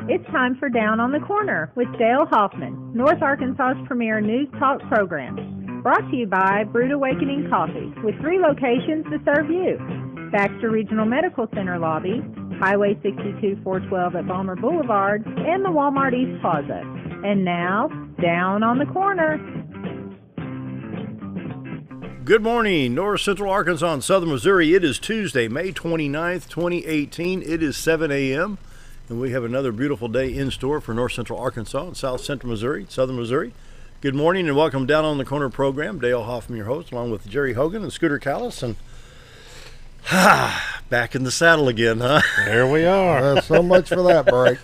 It's time for Down on the Corner with Dale Hoffman, North Arkansas's premier news talk program. Brought to you by Brewed Awakening Coffee, with 3 locations to serve you. Baxter Regional Medical Center lobby, Highway 62 412 at Balmer Boulevard, and the Walmart East Plaza. And now, Down on the Corner. Good morning, North Central Arkansas and Southern Missouri. It is Tuesday, May 29th, 2018. It is 7 a.m. and we have another beautiful day in store for North Central Arkansas and South Central Missouri, Southern Missouri. Good morning and welcome Down on the Corner program. Dale Hoffman, your host, along with Jerry Hogan and Scooter Callis. And back in the saddle again, huh? There we are. So much for that break.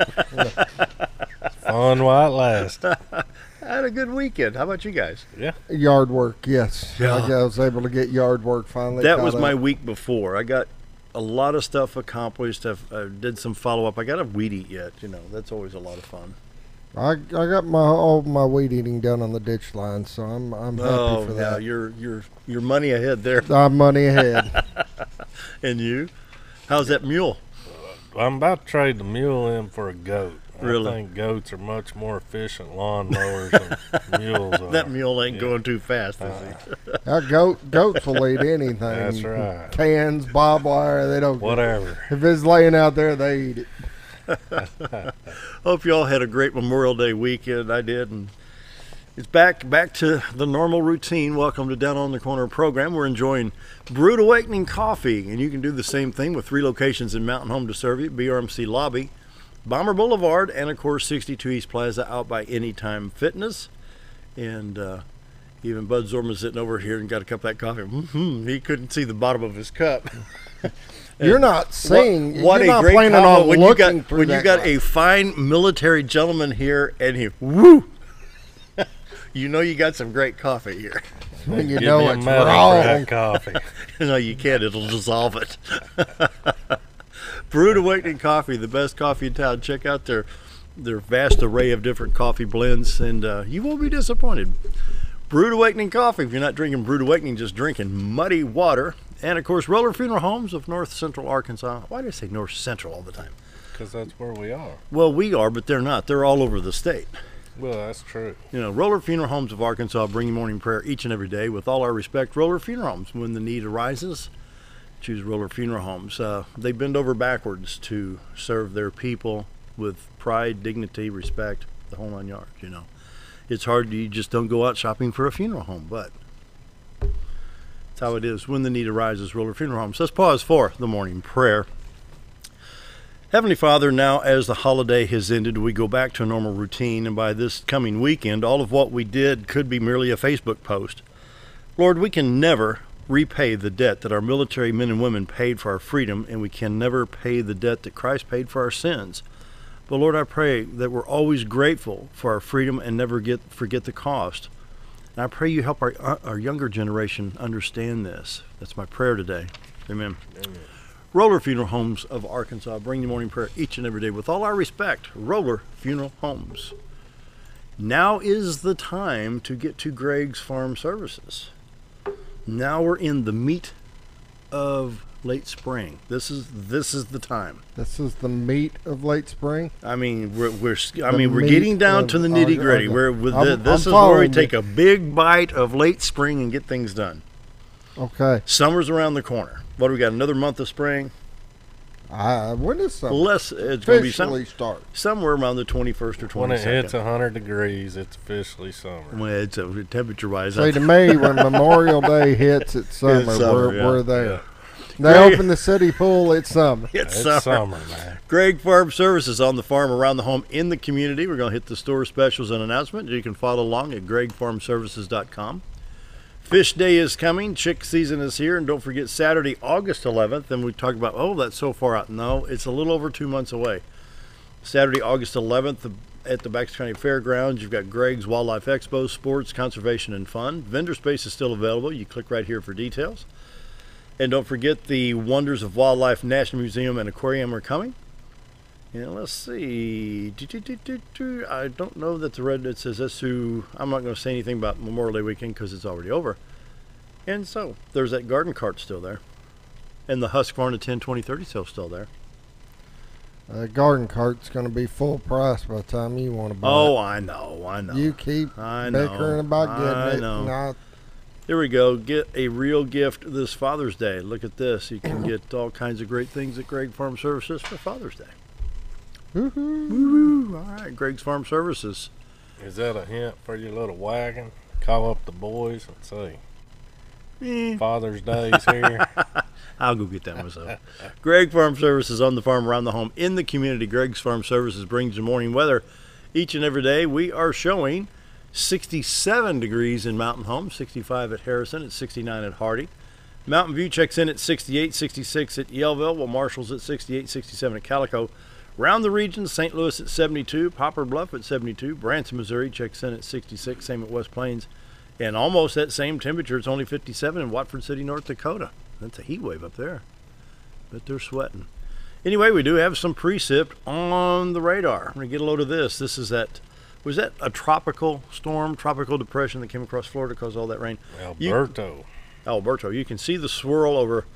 Fun while it lasts. I had a good weekend. How about you guys? Yeah. Yard work, yes. Yeah. I was able to get yard work finally. That was my week before. I got a lot of stuff accomplished. I did some follow-up. I got a weed eat yet. You know, that's always a lot of fun. I got all my weed eating done on the ditch line, so I'm happy for that. You're money ahead there. I'm money ahead. And you? How's that mule? I'm about to trade the mule in for a goat. Really? I think goats are much more efficient lawnmowers than mules are. That mule ain't going too fast, is he? Goats will eat anything. That's right. Cans, barbed wire, they don't. Whatever. If it's laying out there, they eat it. Hope you all had a great Memorial Day weekend. I did, and it's back to the normal routine. Welcome to Down on the Corner program. We're enjoying Brewed Awakening Coffee, and you can do the same thing with 3 locations in Mountain Home to serve you: BRMC Lobby, Balmer Boulevard, and of course 62 East Plaza out by Anytime Fitness. And even Bud Zorman sitting over here and got a cup of that coffee. He couldn't see the bottom of his cup. You're not seeing. What you're a not great planning combo on when you got glass. a fine military gentleman here, and he woo. You know you got some great coffee here. When you Give know me a it's medal for wrong. that coffee. No, you can't. It'll dissolve it. Brewed Awakening Coffee, the best coffee in town. Check out their vast array of different coffee blends, and you won't be disappointed. Brewed Awakening Coffee. If you're not drinking Brewed Awakening, just drinking muddy water. And, of course, Roller Funeral Homes of North Central Arkansas. Why do I say North Central all the time? Because that's where we are. Well, we are, but they're not. They're all over the state. Well, that's true. You know, Roller Funeral Homes of Arkansas bring you morning prayer each and every day. With all our respect, Roller Funeral Homes. When the need arises, choose Roller Funeral Homes. They bend over backwards to serve their people with pride, dignity, respect, the whole 9 yards, you know. It's hard. You just don't go out shopping for a funeral home, but that's how it is. When the need arises, Roller Funeral Homes. Let's pause for the morning prayer. Heavenly Father, now as the holiday has ended, we go back to a normal routine, and by this coming weekend, all of what we did could be merely a Facebook post. Lord, we can never repay the debt that our military men and women paid for our freedom, and we can never pay the debt that Christ paid for our sins. But Lord, I pray that we're always grateful for our freedom and never forget the cost. And I pray you help our younger generation understand this. That's my prayer today. Amen. Amen. Roller Funeral Homes of Arkansas bring you morning prayer each and every day with all our respect. Roller Funeral Homes. Now is the time to get to Greg's Farm Services. Now we're in the meat of late spring. This is the time. This is the meat of late spring. I mean, we're getting down to the nitty gritty. Okay. This is where we take a big bite of late spring and get things done. Okay. Summer's around the corner. What do we got? Another month of spring. When is summer? It's going to be start somewhere around the 21st or 22nd. When it hits 100 degrees, it's officially summer. Well, it's temperature-wise. See, to me, when Memorial Day hits, it's summer. We're there. Yeah. They open the city pool, it's summer. It's summer, man. Greg Farm Services on the farm, around the home, in the community. We're going to hit the store specials and announcements. You can follow along at gregfarmservices.com. Fish Day is coming. Chick season is here. And don't forget Saturday, August 11th. And we talked about, that's so far out. No, it's a little over 2 months away. Saturday, August 11th at the Baxter County Fairgrounds. You've got Greg's Wildlife Expo, Sports, Conservation, and Fun. Vendor space is still available. You click right here for details. And don't forget the Wonders of Wildlife National Museum and Aquarium are coming. And let's see. I don't know that the red, it says SU. I'm not going to say anything about Memorial Day weekend because it's already over. And so there's that garden cart still there. And the Husqvarna 10, 20, 30 sale still there. Garden cart's going to be full price by the time you want to buy Oh, it. I know. You keep bickering about getting it. Here we go. Get a real gift this Father's Day. Look at this. You can get all kinds of great things at Gregg Farm Services for Father's Day. Woo-hoo. All right, Gregg's Farm Services. Is that a hint for your little wagon? Call up the boys and say, Father's Day's here. I'll go get that myself. Gregg Farm Services, on the farm, around the home, in the community. Gregg's Farm Services brings you morning weather each and every day. We are showing 67 degrees in Mountain Home, 65 at Harrison, at 69 at Hardy. Mountain View checks in at 68, 66 at Yellville, while Marshall's at 68, 67 at Calico. Around the region, St. Louis at 72, Poplar Bluff at 72, Branson, Missouri checks in at 66, same at West Plains. And almost that same temperature, it's only 57 in Watford City, North Dakota. That's a heat wave up there, but they're sweating. Anyway, we do have some precip on the radar. I'm going to get a load of this. This is was that a tropical storm, tropical depression that came across Florida, caused all that rain? Alberto. You can see the swirl over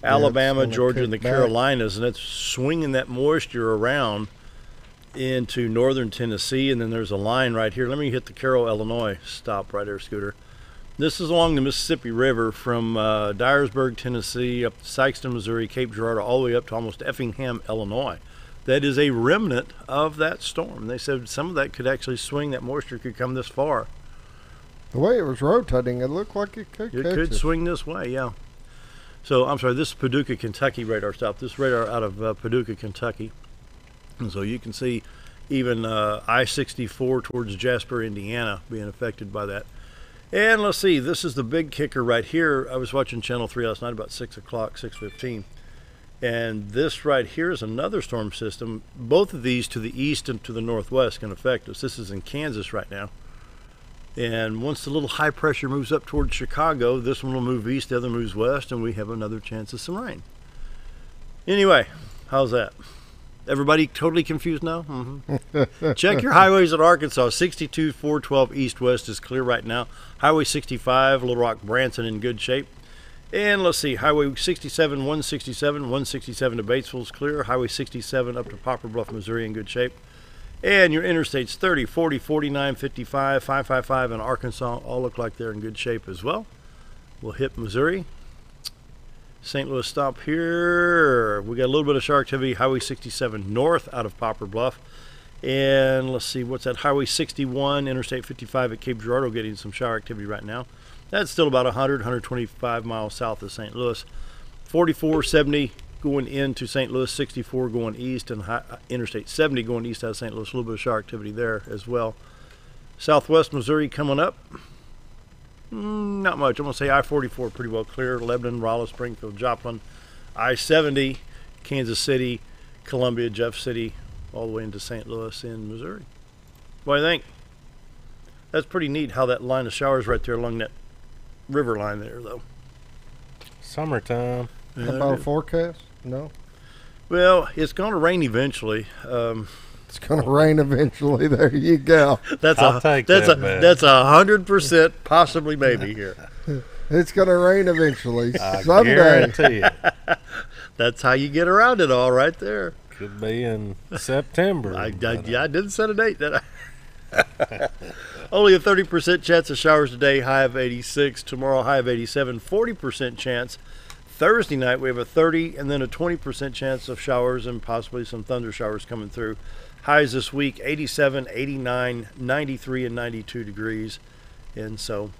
Alabama, Georgia, and the Carolinas, and it's swinging that moisture around into northern Tennessee, and then there's a line right here. Let me hit the Carroll, Illinois stop right there, Scooter. This is along the Mississippi River from Dyersburg, Tennessee, up to Sykeston, Missouri, Cape Girardeau, all the way up to almost Effingham, Illinois. That is a remnant of that storm. They said some of that could actually swing, that moisture could come this far. The way it was rotating, it looked like it could swing this way, yeah. So, I'm sorry, this is Paducah, Kentucky radar stop. This radar out of Paducah, Kentucky. And so you can see even I-64 towards Jasper, Indiana being affected by that. And let's see, this is the big kicker right here. I was watching Channel 3 last night about 6 o'clock, 6:15. And this right here is another storm system. Both of these to the east and to the northwest can affect us. This is in Kansas right now. And once the little high pressure moves up towards Chicago, this one will move east, the other moves west, and we have another chance of some rain. Anyway, how's that? Everybody totally confused now? Check your highways in Arkansas. 62, 412 east-west is clear right now. Highway 65, Little Rock, Branson in good shape. And let's see, Highway 67, 167 to Batesville is clear. Highway 67 up to Poplar Bluff, Missouri in good shape. And your interstates 30, 40, 49, 55, 555 in Arkansas all look like they're in good shape as well. We'll hit Missouri. St. Louis stop here. We got a little bit of shower activity. Highway 67 north out of Poplar Bluff. And let's see, what's that? Highway 61, Interstate 55 at Cape Girardeau getting some shower activity right now. That's still about 125 miles south of St. Louis. 44, 70 going into St. Louis, 64 going east, and Interstate 70 going east out of St. Louis. A little bit of shower activity there as well. Southwest Missouri coming up. Not much. I'm going to say I-44 pretty well clear. Lebanon, Raleigh, Springfield, Joplin. I-70, Kansas City, Columbia, Jeff City, all the way into St. Louis in Missouri. What do you think? That's pretty neat how that line of showers right there along that river line there, though. Summertime. How about a forecast? No? Well, it's going to rain eventually. It's going to rain eventually. There you go. That's 100% possibly maybe here. It's going to rain eventually. I someday. guarantee it. That's how you get around it all right there. Could be in September. I didn't set a date, did I? Only a 30% chance of showers today, high of 86. Tomorrow, high of 87. 40% chance. Thursday night, we have a 30 and then a 20% chance of showers and possibly some thunder showers coming through. Highs this week, 87, 89, 93, and 92 degrees. And so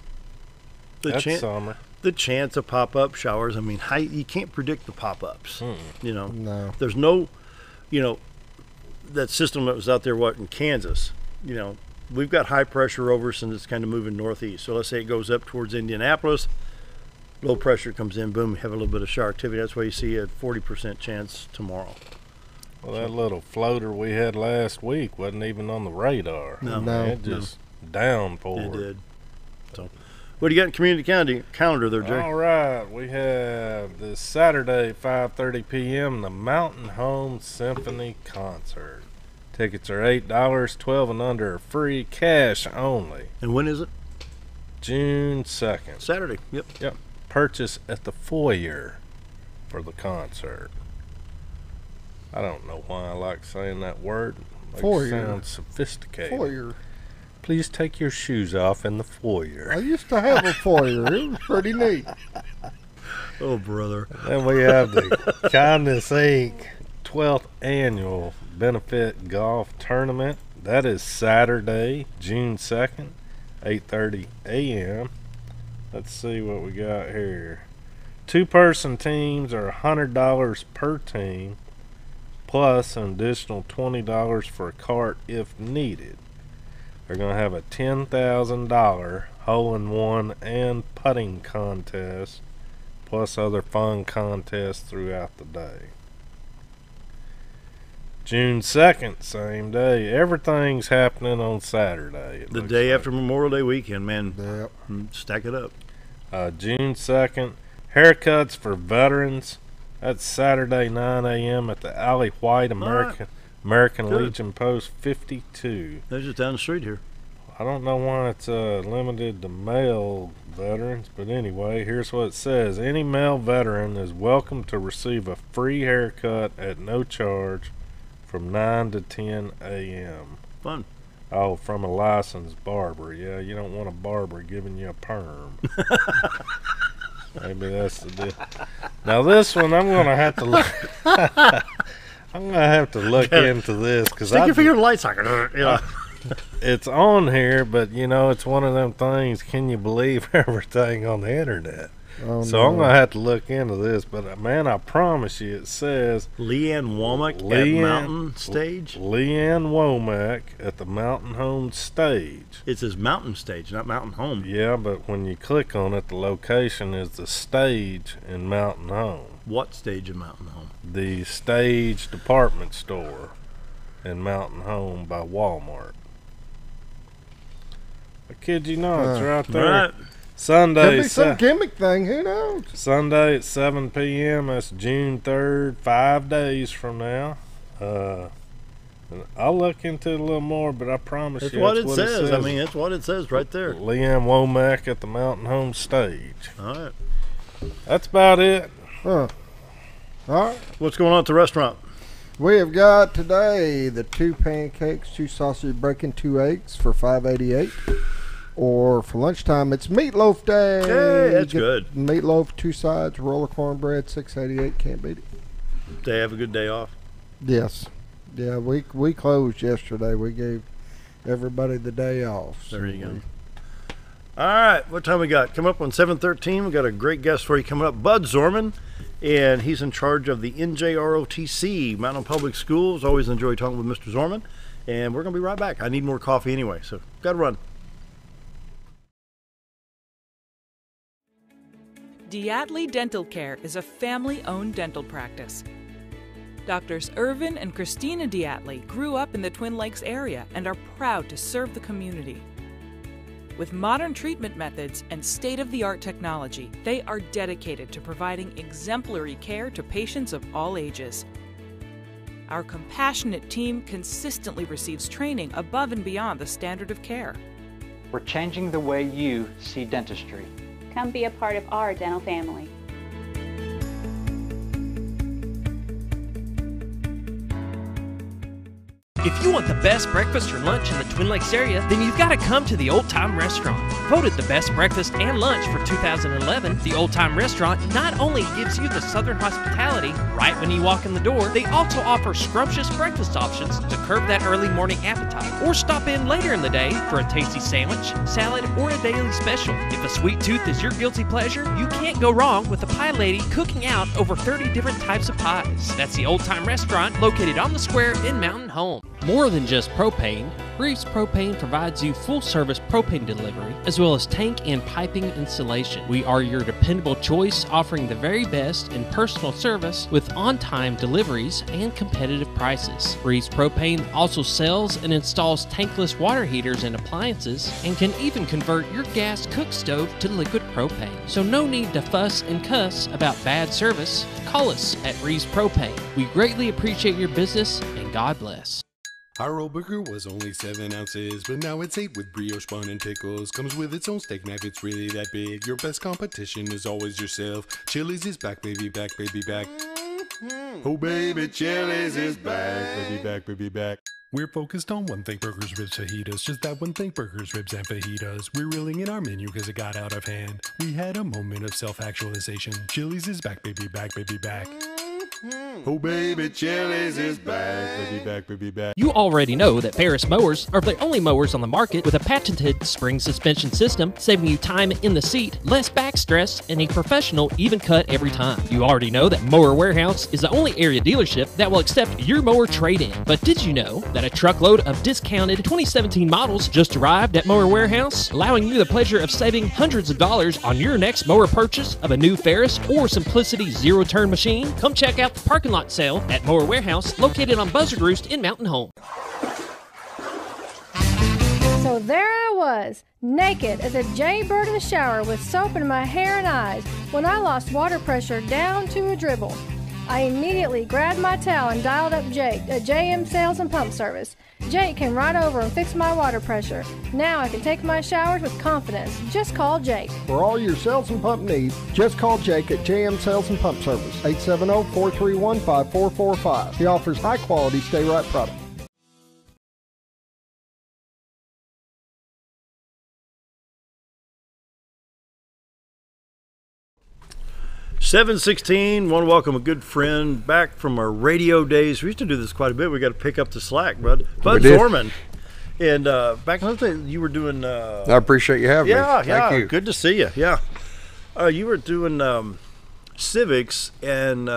That's summer. The chance of pop-up showers, I mean, you can't predict the pop-ups. You know, no. There's no, that system that was out there, in Kansas, we've got high pressure over us and it's kind of moving northeast. So let's say it goes up towards Indianapolis, low pressure comes in, boom, have a little bit of shower activity. That's why you see a 40% chance tomorrow. Well, that little floater we had last week wasn't even on the radar. No. It just downpoured. It did. So, what do you got in community calendar there, Jay? All right, we have this Saturday, 5:30 p.m., the Mountain Home Symphony Concert. Tickets are $8, 12 and under, free, cash only. And when is it? June 2nd. Saturday, yep. Purchase at the foyer for the concert. I don't know why I like saying that word. Foyer. It sounds sophisticated. Foyer. Please take your shoes off in the foyer. I used to have a foyer. It was pretty neat. Oh, brother. Then we have the Kindness Inc. 12th Annual Benefit Golf Tournament. That is Saturday, June 2nd, 8:30 a.m. Let's see what we got here. 2-person teams are $100 per team, plus an additional $20 for a cart if needed. They're going to have a $10,000 hole-in-one and putting contest, plus other fun contests throughout the day. June 2nd, same day. Everything's happening on Saturday. The day after Memorial Day weekend, man. Yep. Stack it up. June 2nd, haircuts for veterans. That's Saturday, 9 a.m. at the Alley White American Good. Legion Post 52. That's just down the street here. I don't know why it's limited to male veterans, but anyway, here's what it says. Any male veteran is welcome to receive a free haircut at no charge from 9 to 10 a.m. Fun. Oh, from a licensed barber. Yeah, you don't want a barber giving you a perm. Maybe that's the deal. Now this one, I'm gonna have to look. I'm gonna have to look into this because Stick your finger in the light socket. You know. It's on here, but you know, it's one of them things. Can you believe everything on the internet? Oh, So no. I'm gonna have to look into this. But man, I promise you, it says Leanne Womack at Mountain Stage. Leanne Womack at the Mountain Home Stage. It says Mountain Stage, not Mountain Home. Yeah, but when you click on it, the location is the stage in Mountain Home. What stage of Mountain Home? The Stage Department Store in Mountain Home by Walmart. I kid you not, it's right there. Right. Sunday, Could be some gimmick thing. Who knows? Sunday at 7 p.m. That's June 3rd, 5 days from now. I'll look into it a little more, but I promise That's you what that's it says. I mean, that's what it says right there. Leanne Womack at the Mountain Home Stage. All right. That's about it. Huh. All right. What's going on at the restaurant? We have got today the 2 pancakes, 2 sausage bacon, 2 eggs for $5.88. Or for lunchtime, it's meatloaf day. Hey, that's Get good. Meatloaf, 2 sides, roll of cornbread, $6.88. Can't beat it. They have a good day off. Yes. Yeah, we closed yesterday. We gave everybody the day off. There you go. All right, what time we got? Coming up on 7:13. We got a great guest for you coming up, Bud Zorman, and he's in charge of the NJROTC, Mountain Public Schools. Always enjoy talking with Mr. Zorman, and we're gonna be right back. I need more coffee anyway, so gotta run. Diatley Dental Care is a family-owned dental practice. Doctors Irvin and Christina Diatley grew up in the Twin Lakes area and are proud to serve the community. With modern treatment methods and state-of-the-art technology, they are dedicated to providing exemplary care to patients of all ages. Our compassionate team consistently receives training above and beyond the standard of care. We're changing the way you see dentistry. Come be a part of our dental family. If you want the best breakfast or lunch in the Twin Lakes area, then you've got to come to the Old Time Restaurant. Voted the best breakfast and lunch for 2011, the Old Time Restaurant not only gives you the Southern hospitality right when you walk in the door, they also offer scrumptious breakfast options to curb that early morning appetite. Or stop in later in the day for a tasty sandwich, salad, or a daily special. If a sweet tooth is your guilty pleasure, you can't go wrong with a pie lady cooking out over 30 different types of pies. That's the Old Time Restaurant located on the square in Mountain Home. More than just propane, Reeves Propane provides you full-service propane delivery as well as tank and piping installation. We are your dependable choice, offering the very best in personal service with on-time deliveries and competitive prices. Reeves Propane also sells and installs tankless water heaters and appliances and can even convert your gas cook stove to liquid propane. So no need to fuss and cuss about bad service. Call us at Reeves Propane. We greatly appreciate your business and God bless. Our old burger was only 7 ounces, but now it's 8 with brioche bun and pickles. Comes with its own steak knife, it's really that big. Your best competition is always yourself. Chili's is back, baby, back, baby, back. Oh baby, Chili's is back, baby, back, baby, back. We're focused on one thing, burgers, ribs, fajitas. Just that one thing, burgers, ribs, and fajitas. We're reeling in our menu because it got out of hand. We had a moment of self-actualization. Chili's is back, baby, back, baby, back. Oh baby, Chili's is back, baby, back, baby, back. You already know that Ferris mowers are the only mowers on the market with a patented spring suspension system, saving you time in the seat, less back stress, and a professional even cut every time. You already know that Mower Warehouse is the only area dealership that will accept your mower trade-in. But did you know that a truckload of discounted 2017 models just arrived at Mower Warehouse, allowing you the pleasure of saving hundreds of dollars on your next mower purchase of a new Ferris or Simplicity zero-turn machine? Come check out the parking lot sale at Mower Warehouse, located on Buzzard Roost in Mountain Home. So there I was, naked as a jaybird in the shower with soap in my hair and eyes when I lost water pressure down to a dribble. I immediately grabbed my towel and dialed up Jake at JM Sales and Pump Service. Jake came right over and fixed my water pressure. Now I can take my showers with confidence. Just call Jake. For all your sales and pump needs, just call Jake at JM Sales and Pump Service, 870-431-5445. He offers high-quality stay-right products. $7:16. Want to welcome a good friend back from our radio days. We used to do this quite a bit. We got to pick up the slack, bud. Bud Zorman. And back in the day, you were doing. I appreciate you having me. Thank you. Good to see you. Yeah. You were doing civics and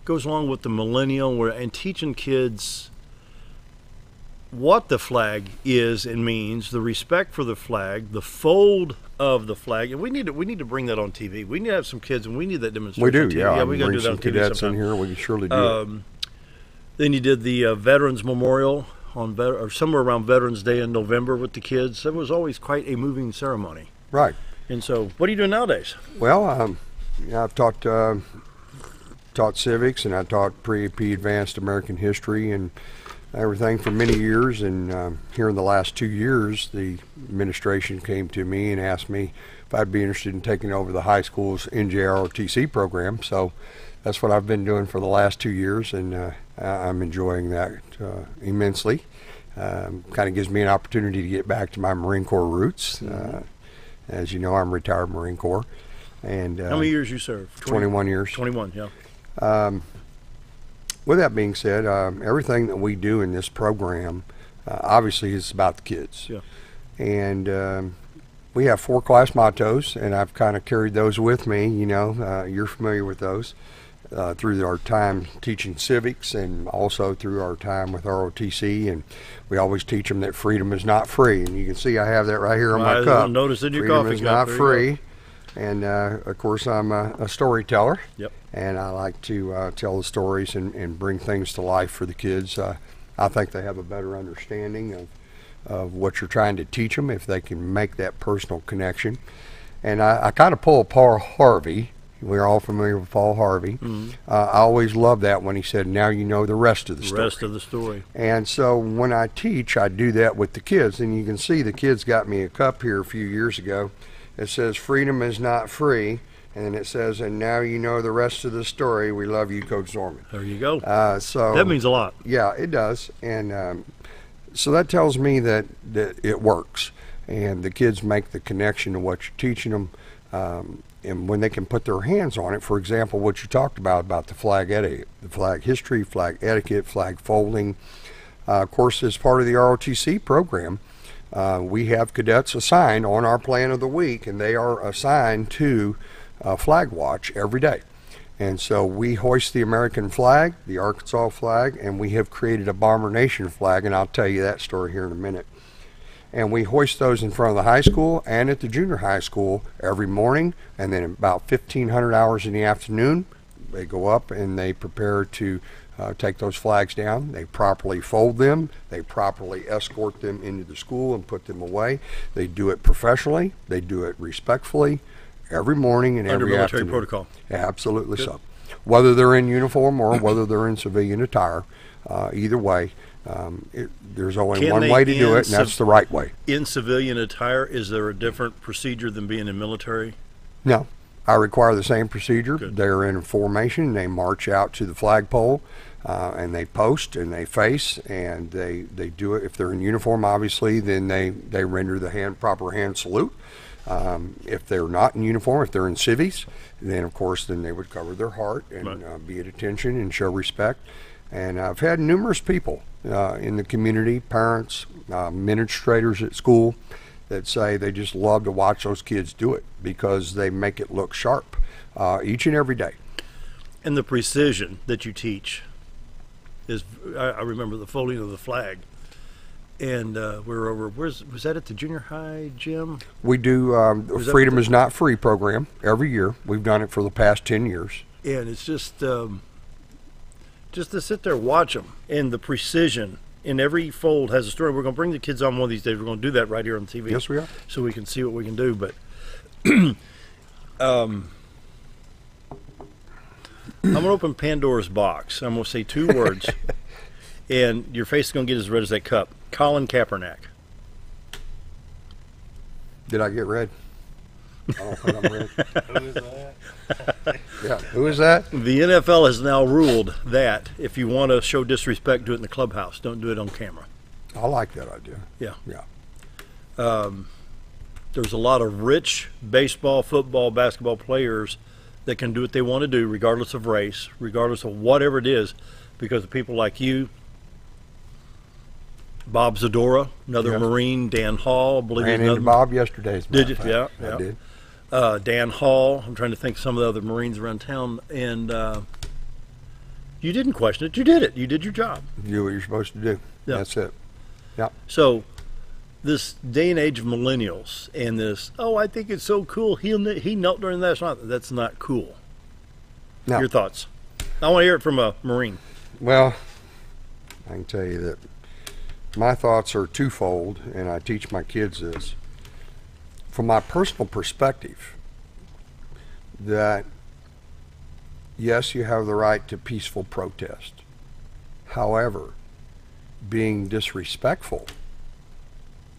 goes along with the millennial and teaching kids what the flag is and means, the respect for the flag, the fold of the flag, and we need to bring that on TV. We need to have some kids, and we need that demonstration. We do, on TV. yeah. We got to do that on TV cadets sometime. in here. We can surely do Then you did the Veterans Memorial or somewhere around Veterans Day in November with the kids. It was always quite a moving ceremony. Right. And so, what are you doing nowadays? Well, I've taught civics, and I taught pre-AP advanced American history and everything for many years, and here in the last 2 years the administration came to me and asked me if I'd be interested in taking over the high school's NJROTC program. So that's what I've been doing for the last 2 years, and I'm enjoying that immensely. Kind of gives me an opportunity to get back to my Marine Corps roots. As you know, I'm retired Marine Corps. And how many years you served? 21 years. 21, yeah. With that being said, everything that we do in this program obviously is about the kids. Yeah. And we have 4 class mottos, and I've kind of carried those with me. You know, you're familiar with those through our time teaching civics and also through our time with ROTC. And we always teach them that freedom is not free. And you can see I have that right here on my cup. I noticed in your freedom coffee is cup. not free. And of course, I'm a storyteller. Yep. And I like to tell the stories and bring things to life for the kids. I think they have a better understanding of what you're trying to teach them if they can make that personal connection. And I kind of pull a Paul Harvey. We're all familiar with Paul Harvey. Mm-hmm. I always loved that when he said, "Now you know the rest of the story." The rest of the story. And so when I teach, I do that with the kids. And you can see the kids got me a cup here a few years ago. It says, "Freedom is not free." And it says, "And now you know the rest of the story. We love you, Coach Zorman." There you go. So that means a lot. Yeah, it does. And so that tells me that it works. And the kids make the connection to what you're teaching them. And when they can put their hands on it, for example, what you talked about the flag etiquette, the flag history, flag etiquette, flag folding. Of course, as part of the ROTC program, we have cadets assigned on our plan of the week, and they are assigned to flag watch every day. And so we hoist the American flag, the Arkansas flag, and we have created a Bomber Nation flag, and I'll tell you that story here in a minute. And we hoist those in front of the high school and at the junior high school every morning, and then about 1,500 hours in the afternoon, they go up and they prepare to take those flags down. They properly fold them. They properly escort them into the school and put them away. They do it professionally. They do it respectfully every morning and every afternoon. Under military protocol. Absolutely. Good. So. Whether they're in uniform or whether they're in civilian attire, either way, there's only one way to do it, and that's the right way. In civilian attire, is there a different procedure than being in military? No. I require the same procedure. Good. They're in formation. They march out to the flagpole, and they post and they face, and they do it. If they're in uniform, obviously, then they render the proper hand salute. If they're not in uniform, if they're in civvies, then of course then they would cover their heart and be at attention and show respect. And I've had numerous people in the community, parents, administrators at school, that say they just love to watch those kids do it because they make it look sharp each and every day. And the precision that you teach is, I remember the folding of the flag. And we were over, was that at the junior high gym? We do Freedom is Not Free program every year. We've done it for the past 10 years. And it's just to sit there, watch them, and the precision in every fold has a story. We're going to bring the kids on one of these days. We're going to do that right here on TV. Yes, we are. So we can see what we can do. But I'm going to open Pandora's box. I'm going to say 2 words, and your face is going to get as red as that cup. Colin Kaepernick. Did I get red? I don't think I'm red. Who is that? Yeah, who is that? The NFL has now ruled that if you want to show disrespect, do it in the clubhouse. Don't do it on camera. I like that idea. Yeah. Yeah. There's a lot of rich baseball, football, basketball players that can do what they want to do, regardless of race, regardless of whatever it is, because of people like you, Bob Zadora, another Marine, Dan Hall. Ran into Bob yesterday. Did you? Yeah, I did. Dan Hall. I'm trying to think of some of the other Marines around town, and you didn't question it. You did it. You did your job. You do what you're supposed to do. Yeah. That's it. Yeah. So this day and age of millennials and this, I think it's so cool. He knelt during that. That's not cool. No. Your thoughts? I want to hear it from a Marine. Well, I can tell you that my thoughts are twofold, and I teach my kids this. From my personal perspective, that yes, you have the right to peaceful protest. However, being disrespectful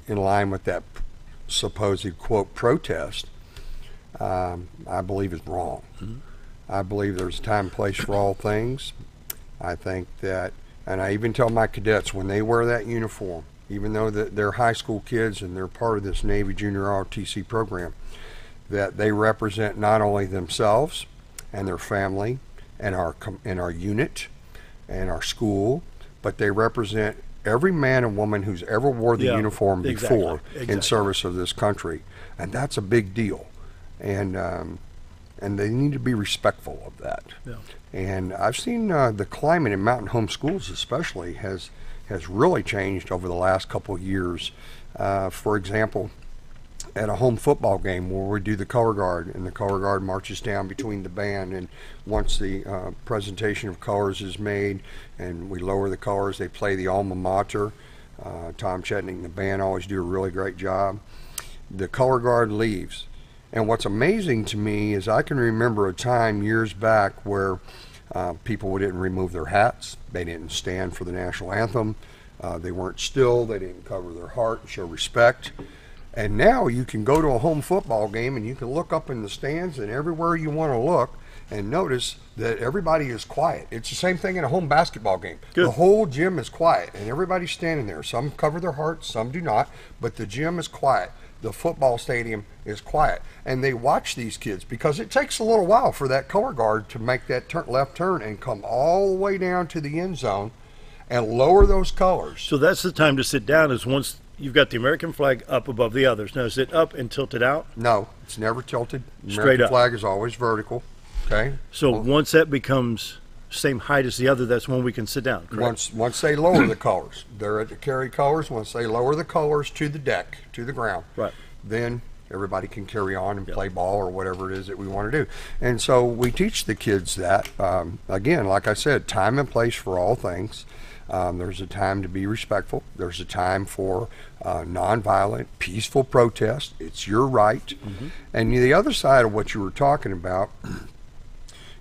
in line with that supposed, quote, protest, I believe is wrong. Mm-hmm. I believe there's a time and place for all things. I think that, and I even tell my cadets when they wear that uniform, even though they're high school kids and they're part of this Navy Junior ROTC program, that they represent not only themselves and their family and our unit and our school, but they represent every man and woman who's ever wore the uniform before in service of this country, and that's a big deal. And they need to be respectful of that. Yeah. And I've seen the climate in mountain home schools especially has really changed over the last couple of years. For example, at a home football game where we do the color guard, and the color guard marches down between the band, and once the presentation of colors is made and we lower the colors, they play the alma mater. Tom Chetnik and the band always do a really great job. The color guard leaves. And what's amazing to me is I can remember a time years back where people didn't remove their hats. They didn't stand for the national anthem. They weren't still. They didn't cover their heart and show respect. And now you can go to a home football game and you can look up in the stands and everywhere you want to look and notice that everybody is quiet. It's the same thing in a home basketball game. Good. The whole gym is quiet and everybody's standing there. Some cover their hearts, some do not, but the gym is quiet. The football stadium is quiet, and they watch these kids because it takes a little while for that color guard to make that left turn and come all the way down to the end zone and lower those colors. So that's the time to sit down, is once you've got the American flag up above the others. Now, is it up and tilted out? No, it's never tilted. The Straight American up. flag is always vertical. Okay. So once that becomes same height as the other, that's when we can sit down, correct? Once they lower the colors, they're at the carry colors. Once they lower the colors to the deck, to the ground, right, then everybody can carry on and play ball or whatever it is that we want to do. And so we teach the kids that, again, like I said, time and place for all things. There's a time to be respectful. There's a time for nonviolent, peaceful protest. It's your right. Mm-hmm. And the other side of what you were talking about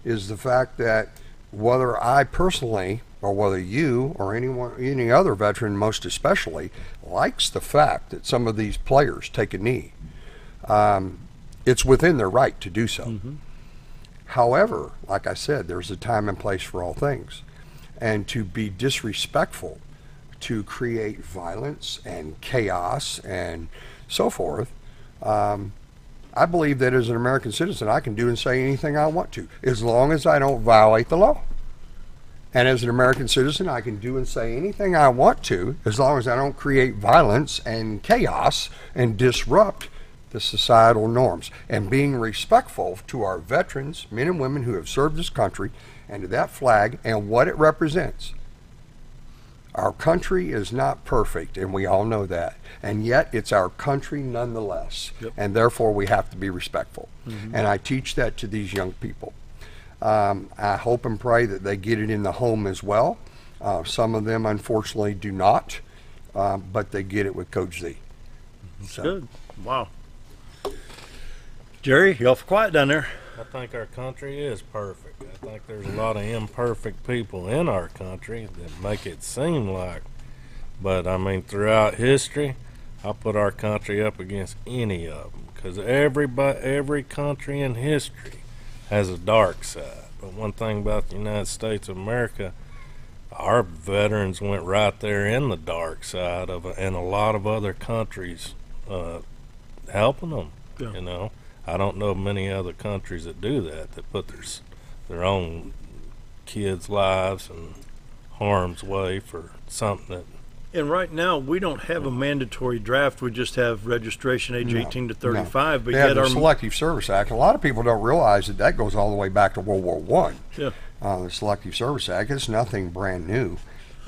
is the fact that whether I personally, or whether you or any other veteran most especially, likes the fact that some of these players take a knee, It's within their right to do so. However, like I said, there's a time and place for all things. And to be disrespectful, to create violence and chaos and so forth, I believe that as an American citizen, I can do and say anything I want to, as long as I don't violate the law. And as an American citizen, I can do and say anything I want to, as long as I don't create violence and chaos and disrupt the societal norms. And being respectful to our veterans, men and women who have served this country, and to that flag and what it represents. Our country is not perfect, and we all know that. And yet, it's our country nonetheless. And therefore, we have to be respectful. And I teach that to these young people. I hope and pray that they get it in the home as well. Some of them, unfortunately, do not, but they get it with Coach Z. So. Good. Wow. Jerry, you awful quiet down there. I think our country is perfect. I think there's a lot of imperfect people in our country that make it seem like. But, I mean, throughout history, I put our country up against any of them. Because every country in history has a dark side. But one thing about the United States of America, our veterans went right there in the dark side of it, and a lot of other countries helping them, you know. I don't know many other countries that do that put their own kids' lives in harm's way for something that. And right now, we don't have a mandatory draft. We just have registration age 18 to 35. But they have the Selective Service Act. A lot of people don't realize that goes all the way back to World War I. Yeah. The Selective Service Act, it's nothing brand new.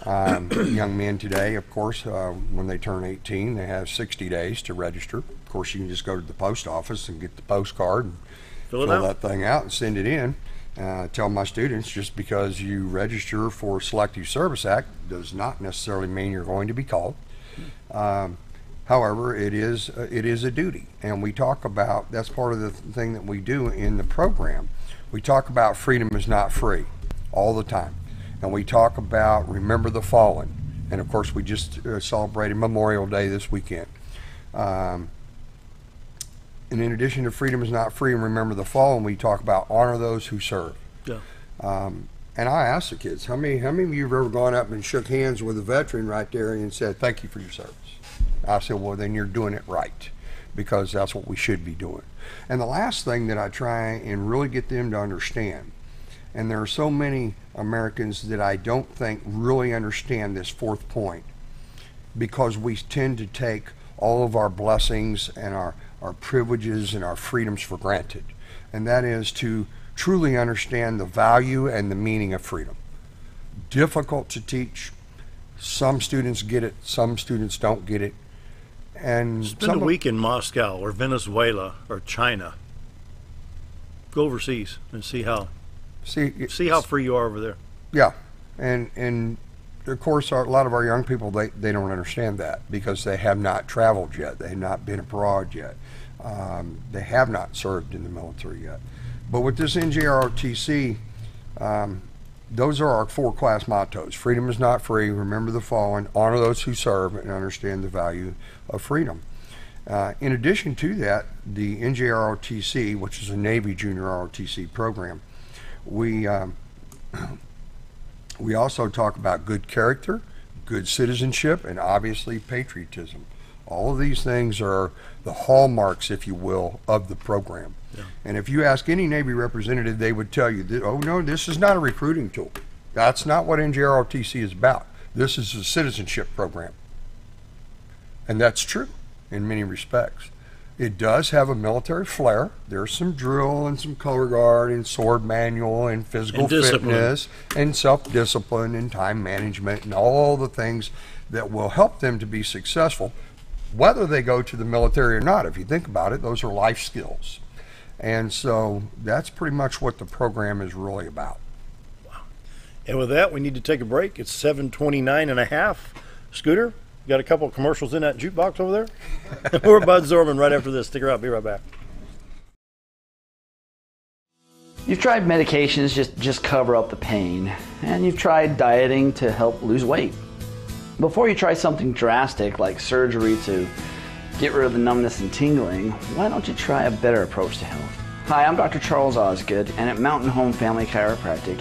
Young men today, of course, when they turn 18, they have 60 days to register. Of course, you can just go to the post office and get the postcard and fill that thing out and send it in. Tell my students, just because you register for Selective Service Act does not necessarily mean you're going to be called. However, it is a duty, and we talk about, that's part of the thing that we do in the program. We talk about freedom is not free all the time. And we talk about remember the fallen. And of course, we just celebrated Memorial Day this weekend. And in addition to freedom is not free and remember the fallen, we talk about honor those who serve. Yeah. And I asked the kids, how many of you have ever gone up and shook hands with a veteran right there and said, thank you for your service? I said, well, then you're doing it right, because that's what we should be doing. And the last thing that I try and really get them to understand, and there are so many Americans that I don't think really understand this fourth point, because we tend to take all of our blessings and our privileges and our freedoms for granted. And that is to truly understand the value and the meaning of freedom. Difficult to teach. Some students get it, some students don't get it. And spend a week in Moscow or Venezuela or China. Go overseas and see how free you are over there. Yeah, and of course, a lot of our young people, they don't understand that, because they have not traveled yet. They have not been abroad yet. They have not served in the military yet. But with this NJROTC, those are our 4 class mottos. Freedom is not free, remember the fallen, honor those who serve, and understand the value of freedom. In addition to that, the NJROTC, which is a Navy Junior ROTC program, we also talk about good character, good citizenship, and obviously patriotism. All of these things are the hallmarks, if you will, of the program. Yeah. And if you ask any Navy representative, they would tell you that, oh no, this is not a recruiting tool. That's not what NJROTC is about. This is a citizenship program. And that's true in many respects. It does have a military flair. There's some drill and some color guard and sword manual and physical fitness and self-discipline and time management and all the things that will help them to be successful, whether they go to the military or not. If you think about it, those are life skills. And so that's pretty much what the program is really about. Wow. And with that, we need to take a break. It's 7:29 and a half. Scooter, you got a couple of commercials in that jukebox over there? We're Bud Zorman right after this. Stick around. Be right back. You've tried medications just cover up the pain, and you've tried dieting to help lose weight. Before you try something drastic like surgery to get rid of the numbness and tingling, why don't you try a better approach to health? Hi, I'm Dr. Charles Osgood, and at Mountain Home Family Chiropractic,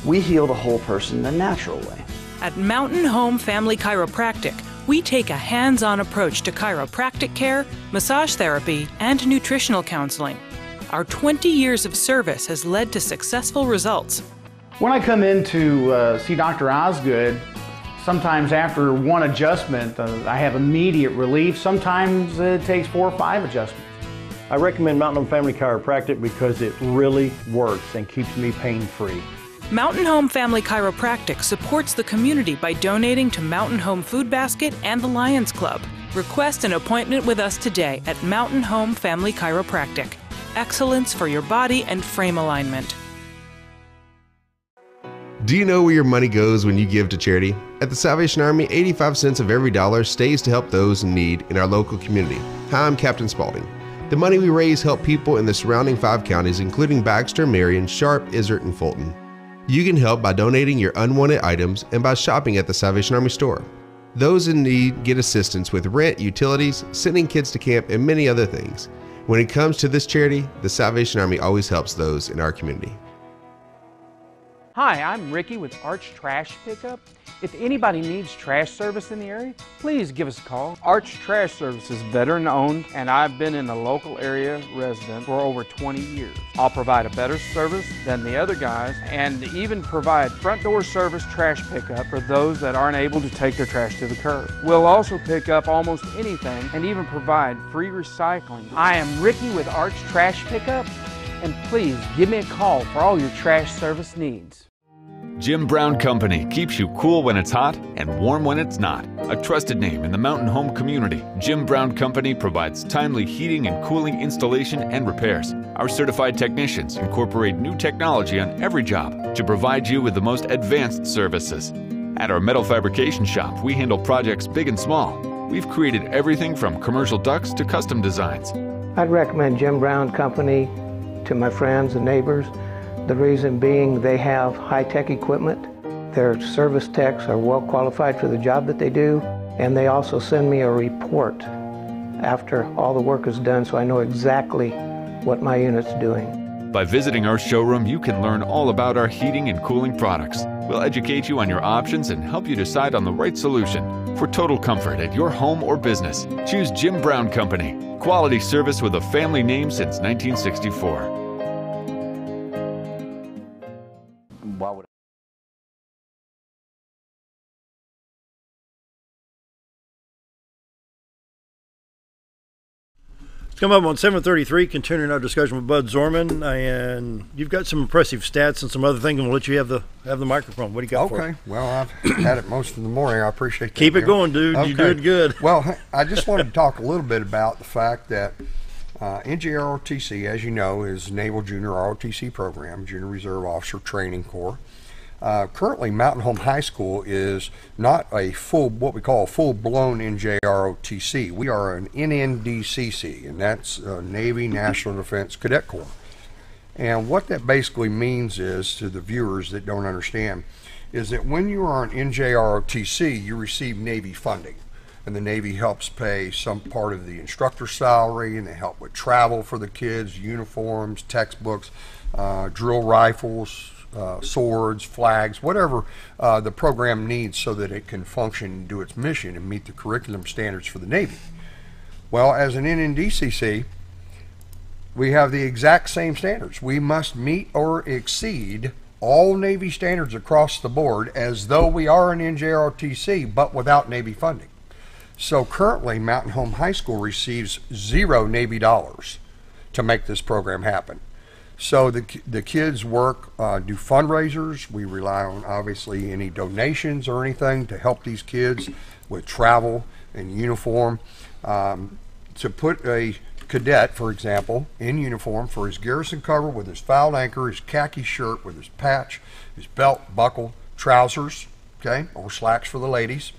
we heal the whole person the natural way. At Mountain Home Family Chiropractic, we take a hands-on approach to chiropractic care, massage therapy, and nutritional counseling. Our 20 years of service has led to successful results. When I come in to see Dr. Osgood, sometimes after one adjustment, I have immediate relief. Sometimes it takes 4 or 5 adjustments. I recommend Mountain Home Family Chiropractic because it really works and keeps me pain-free. Mountain Home Family Chiropractic supports the community by donating to Mountain Home Food Basket and the Lions Club. Request an appointment with us today at Mountain Home Family Chiropractic. Excellence for your body and frame alignment. Do you know where your money goes when you give to charity? At the Salvation Army, 85 cents of every dollar stays to help those in need in our local community. Hi, I'm Captain Spaulding. The money we raise help people in the surrounding 5 counties, including Baxter, Marion, Sharp, Izard, and Fulton. You can help by donating your unwanted items and by shopping at the Salvation Army store. Those in need get assistance with rent, utilities, sending kids to camp, and many other things. When it comes to this charity, the Salvation Army always helps those in our community. Hi, I'm Ricky with Arch Trash Pickup. If anybody needs trash service in the area, please give us a call. Arch Trash Service is veteran owned, and I've been in the local area resident for over 20 years. I'll provide a better service than the other guys and even provide front door service trash pickup for those that aren't able to take their trash to the curb. We'll also pick up almost anything and even provide free recycling. I am Ricky with Arch Trash Pickup, and please give me a call for all your trash service needs. Jim Brown Company keeps you cool when it's hot and warm when it's not. A trusted name in the mountain home community, Jim Brown Company provides timely heating and cooling installation and repairs. Our certified technicians incorporate new technology on every job to provide you with the most advanced services. At our metal fabrication shop, we handle projects big and small. We've created everything from commercial ducts to custom designs. I'd recommend Jim Brown Company to my friends and neighbors. The reason being they have high-tech equipment, their service techs are well qualified for the job that they do, and they also send me a report after all the work is done so I know exactly what my unit's doing. By visiting our showroom, you can learn all about our heating and cooling products. We'll educate you on your options and help you decide on the right solution. For total comfort at your home or business, choose Jim Brown Company. Quality service with a family name since 1964. Come up on 7:33, continuing our discussion with Bud Zorman, and you've got some impressive stats and some other things, and we'll let you have the microphone. What do you got for it? Okay, well, I've had it most of the morning. I appreciate that. Keep it going, dude. Okay. You're doing good. Well, I just wanted to talk a little bit about the fact that NJROTC, as you know, is Naval Junior ROTC program, Junior Reserve Officer Training Corps. Currently, Mountain Home High School is not a what we call a full-blown NJROTC. We are an NNDCC, and that's Navy National Defense Cadet Corps. And what that basically means is, to the viewers that don't understand, is that when you are an NJROTC, you receive Navy funding. And the Navy helps pay some part of the instructor salary, and they help with travel for the kids, uniforms, textbooks, drill rifles, swords, flags, whatever the program needs so that it can function and do its mission and meet the curriculum standards for the Navy. Well, as an NNDCC, we have the exact same standards. We must meet or exceed all Navy standards across the board as though we are an NJROTC, but without Navy funding. So currently, Mountain Home High School receives $0 Navy dollars to make this program happen. So the kids work, do fundraisers. We rely on, obviously, any donations or anything to help these kids with travel and uniform. To put a cadet, for example, in uniform for his garrison cover with his fouled anchor, his khaki shirt with his patch, his belt, buckle, trousers, okay, or slacks for the ladies,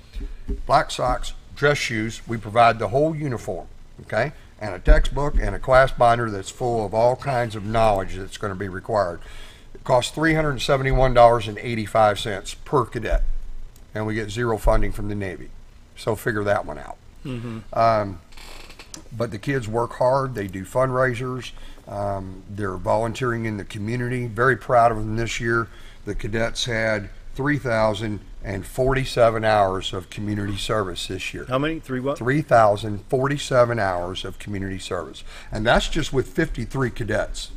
black socks, dress shoes, we provide the whole uniform, okay? And a textbook and a class binder that's full of all kinds of knowledge that's going to be required. It costs $371.85 per cadet, and we get $0 funding from the Navy. So figure that one out. But the kids work hard. They do fundraisers. They're volunteering in the community. Very proud of them this year. The cadets had 3,047 hours of community service this year. How many? 3,047 hours of community service. And that's just with 53 cadets.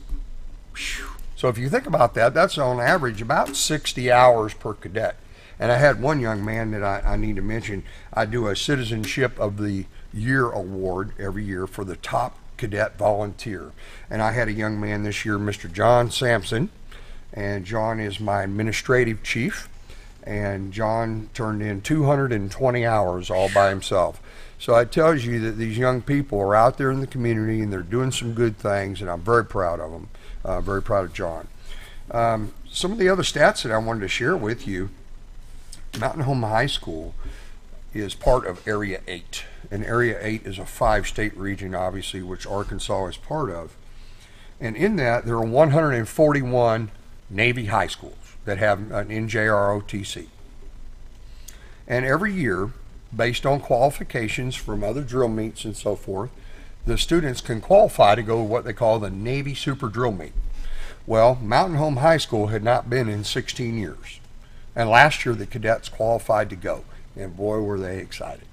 Whew. So if you think about that, that's on average about 60 hours per cadet. And I had one young man that I need to mention. I do a Citizenship of the Year award every year for the top cadet volunteer. And I had a young man this year, Mr. John Sampson. And John is my administrative chief. And John turned in 220 hours all by himself. So it tells you that these young people are out there in the community and they're doing some good things, and I'm very proud of them. Very proud of John. Some of the other stats that I wanted to share with you, Mountain Home High School is part of Area 8. And Area 8 is a 5-state region, obviously, which Arkansas is part of. And in that, there are 141 Navy high schools that have an NJROTC. And every year, based on qualifications from other drill meets and so forth, the students can qualify to go to what they call the Navy Super Drill Meet. Well, Mountain Home High School had not been in 16 years. And last year, the cadets qualified to go. And boy, were they excited.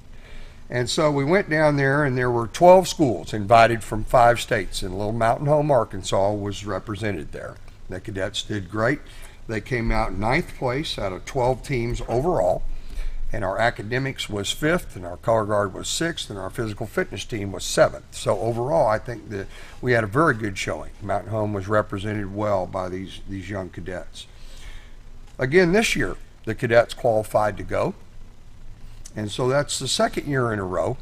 And so we went down there, and there were 12 schools invited from 5 states, and Little Mountain Home, Arkansas was represented there. The cadets did great. They came out 9th place out of 12 teams overall, and our academics was 5th, and our color guard was 6th, and our physical fitness team was 7th. So overall, I think that we had a very good showing. Mountain Home was represented well by these young cadets. Again, this year, the cadets qualified to go. And so that's the second year in a row,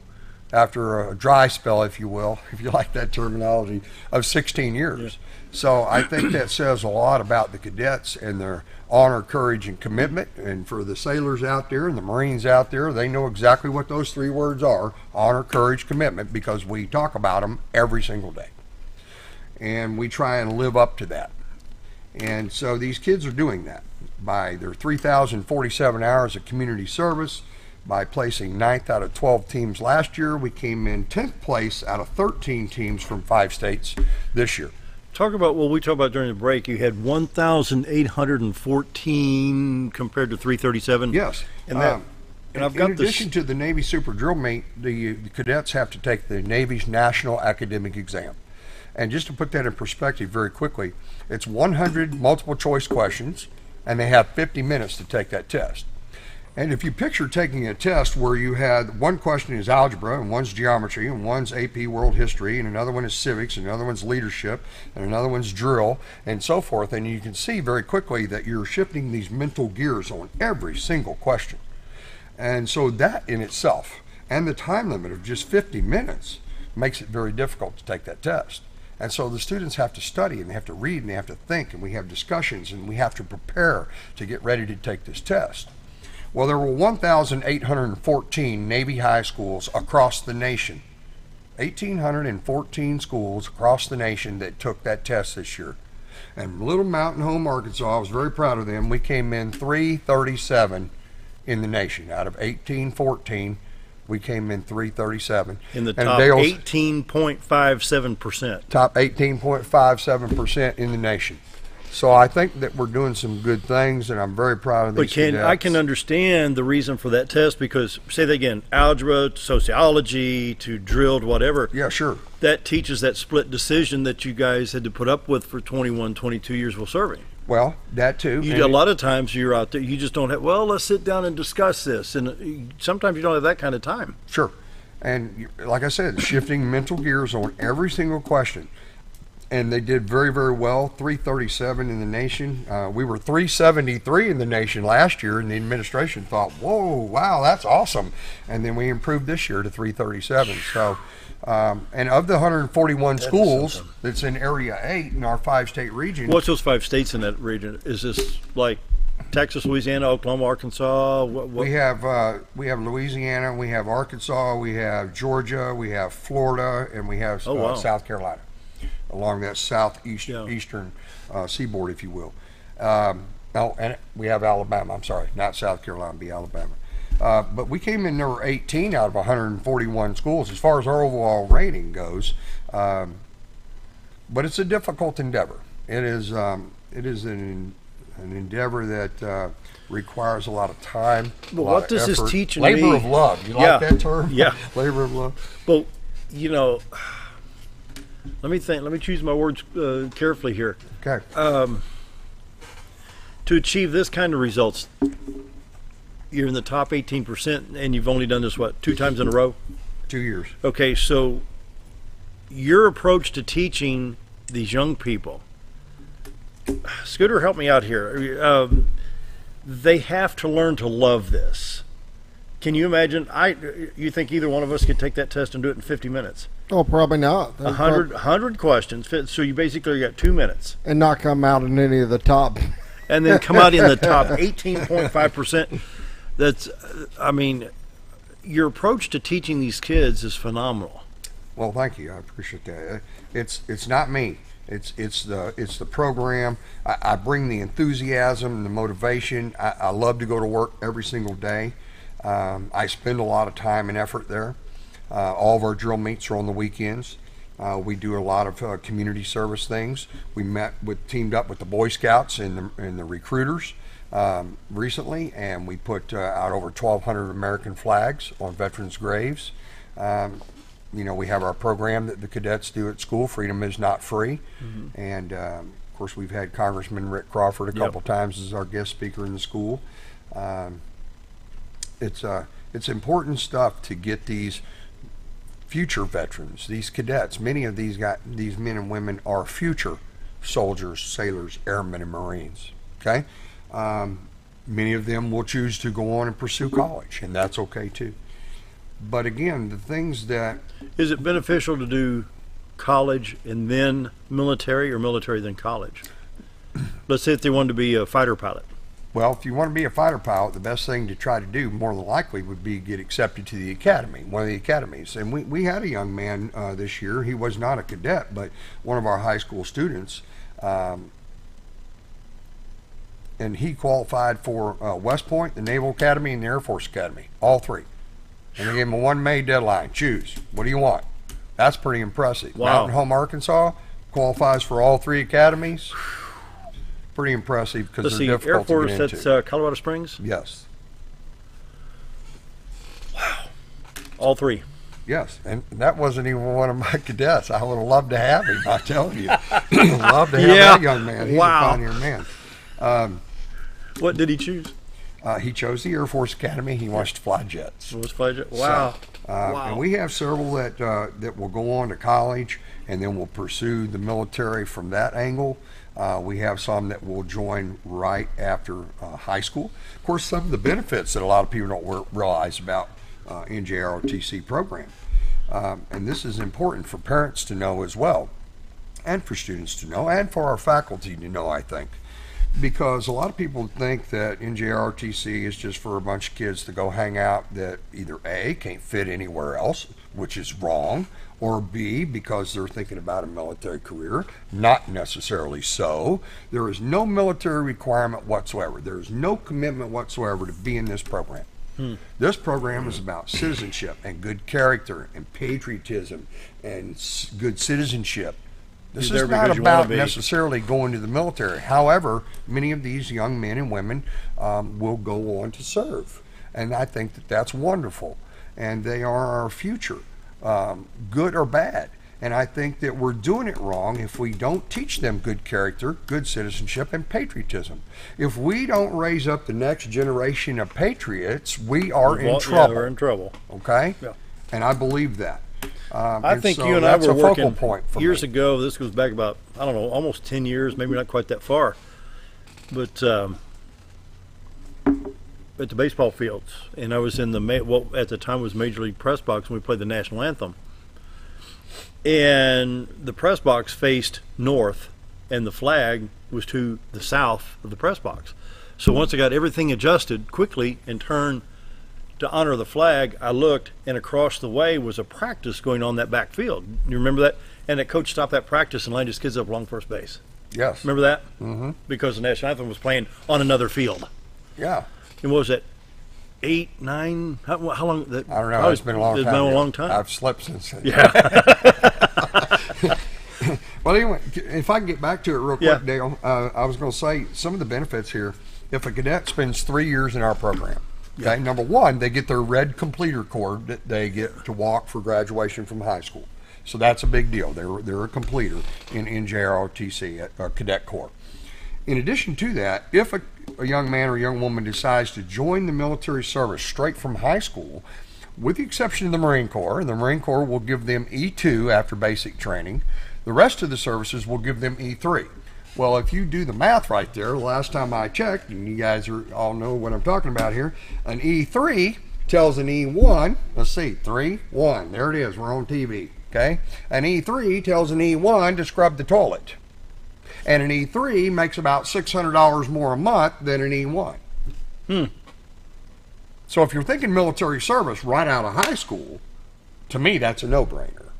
after a dry spell, if you will, if you like that terminology, of 16 years. Yeah. So I think that says a lot about the cadets and their honor, courage, and commitment. And for the sailors out there and the Marines out there, they know exactly what those 3 words are: honor, courage, commitment, because we talk about them every single day. And we try and live up to that. And so these kids are doing that by their 3,047 hours of community service. By placing 9th out of 12 teams last year, we came in 10th place out of 13 teams from 5 states this year. Talk about what we talked about during the break. You had 1,814 compared to 337. Yes. And that, and I've got in addition to the Navy Super Drill Meet, the cadets have to take the Navy's National Academic Exam. And just to put that in perspective very quickly, it's 100 multiple choice questions, and they have 50 minutes to take that test. And if you picture taking a test where you had one question is algebra, and one's geometry, and one's AP World History, and another one is civics, and another one's leadership, and another one's drill, and so forth, and you can see very quickly that you're shifting these mental gears on every single question. And so that in itself, and the time limit of just 50 minutes, makes it very difficult to take that test. And so the students have to study, and they have to read, and they have to think, and we have discussions, and we have to prepare to get ready to take this test. Well, there were 1,814 Navy high schools across the nation. 1,814 schools across the nation that took that test this year. And Little Mountain Home, Arkansas, I was very proud of them. We came in 337 in the nation. Out of 1,814, we came in 337. In the top 18.57%. Top 18.57% in the nation. So I think that we're doing some good things, and I'm very proud of these cadets. I can understand the reason for that test because, say that again, algebra, to sociology, to drilled, whatever. Yeah, sure. That teaches that split decision that you guys had to put up with for 21, 22 years while serving. Well, that too. A lot of times you're out there, you just don't have, well, let's sit down and discuss this. And sometimes you don't have that kind of time. Sure. And like I said, shifting mental gears on every single question. And they did very, very well, 337 in the nation. We were 373 in the nation last year, and the administration thought, whoa, wow, that's awesome. And then we improved this year to 337. So, and of the 141 schools that's in Area 8 in our 5-state region. What's those 5 states in that region? Is this like Texas, Louisiana, Oklahoma, Arkansas? What? We have Louisiana, we have Arkansas, we have Georgia, we have Florida, and we have South Carolina, along that southeastern seaboard, if you will. And we have Alabama. I'm sorry, not South Carolina, be Alabama. But we came in number 18 out of 141 schools as far as our overall rating goes. But it's a difficult endeavor. It is an endeavor that requires a lot of time. But what does this teach me? Labor of love. You like that term? Yeah. Labor of love. Well, you know, let me think. Let me choose my words carefully here. Okay. To achieve this kind of results, you're in the top 18%, and you've only done this, what, 2 times in a row? 2 years. Okay, so your approach to teaching these young people, Scooter, help me out here. They have to learn to love this. Can you imagine? You think either one of us could take that test and do it in 50 minutes? Oh, probably not. 100 questions. So you basically got 2 minutes. And not come out in any of the top. And then come out in the top 18.5%. That's, I mean, your approach to teaching these kids is phenomenal. Well, thank you. I appreciate that. It's not me. It's the program. I bring the enthusiasm and the motivation. I love to go to work every single day. I spend a lot of time and effort there. All of our drill meets are on the weekends. We do a lot of community service things. We teamed up with the Boy Scouts and the recruiters recently, and we put out over 1,200 American flags on veterans' graves. You know, we have our program that the cadets do at school, Freedom is Not Free. Mm-hmm. And, of course, we've had Congressman Rick Crawford a couple times as our guest speaker in the school. It's important stuff to get these future veterans, these cadets. Many of these men and women are future soldiers, sailors, airmen, and Marines. Okay? Many of them will choose to go on and pursue college, and that's okay too. But again, the things that... Is it beneficial to do college and then military, or military then college? Let's say if they wanted to be a fighter pilot. Well, if you want to be a fighter pilot, the best thing to try to do, more than likely, would be get accepted to the academy, one of the academies. And we had a young man this year. He was not a cadet, but one of our high school students. And he qualified for West Point, the Naval Academy, and the Air Force Academy, all 3. And they gave him a 1 May deadline. Choose. What do you want? That's pretty impressive. Wow. Mountain Home, Arkansas qualifies for all 3 academies. Pretty impressive because they're difficult to get into. Air Force, that's Colorado Springs? Yes. Wow. All 3? Yes, and that wasn't even one of my cadets. I would have loved to have him, I'm telling you. Love to have that young man. He's a fine young man. What did he choose? He chose the Air Force Academy. He wants to fly jets. Wow. And we have several that will go on to college and then will pursue the military from that angle. We have some that will join right after high school. Of course, some of the benefits that a lot of people don't realize about NJROTC program. And this is important for parents to know as well, and for students to know, and for our faculty to know, I think. Because a lot of people think that NJROTC is just for a bunch of kids to go hang out that either A, can't fit anywhere else, which is wrong, or B, because they're thinking about a military career. Not necessarily so. There is no military requirement whatsoever. There is no commitment whatsoever to be in this program. This program is about citizenship and good character and patriotism and good citizenship. This is not about necessarily going to the military. However, many of these young men and women will go on to serve. And I think that that's wonderful. And they are our future, good or bad. And I think that we're doing it wrong if we don't teach them good character, good citizenship, and patriotism. If we don't raise up the next generation of patriots, we are in trouble. Yeah, we're in trouble. Okay? Yeah. And I believe that. I think you and I were working years ago. This goes back about, I don't know, almost 10 years, maybe not quite that far. But at the baseball fields, and I was in what at the time was Major League Press Box, and we played the national anthem. And the press box faced north, and the flag was to the south of the press box. So once I got everything adjusted quickly and turned to honor the flag, I looked, and across the way was a practice going on that backfield. You remember that? And the coach stopped that practice and lined his kids up along first base. Yes. Remember that? Mm-hmm. Because the national anthem was playing on another field. Yeah. And what was that? 8, 9. How long? I don't know. It's been a long time. It's been a long time. I've slept since then. Yeah. Well, anyway, if I can get back to it real quick, Dale, I was going to say some of the benefits here. If a cadet spends 3 years in our program, okay, number one, they get their red completer cord that they get to walk for graduation from high school. So that's a big deal. They're a completer in NJROTC, Cadet Corps. In addition to that, if a young man or young woman decides to join the military service straight from high school, with the exception of the Marine Corps will give them E2 after basic training. The rest of the services will give them E3. Well, if you do the math right there, last time I checked, and you guys all know what I'm talking about here, an E3 tells an E1, let's see, 3, 1, there it is, we're on TV, okay? An E3 tells an E1 to scrub the toilet. And an E3 makes about $600 more a month than an E1. So if you're thinking military service right out of high school, to me that's a no-brainer.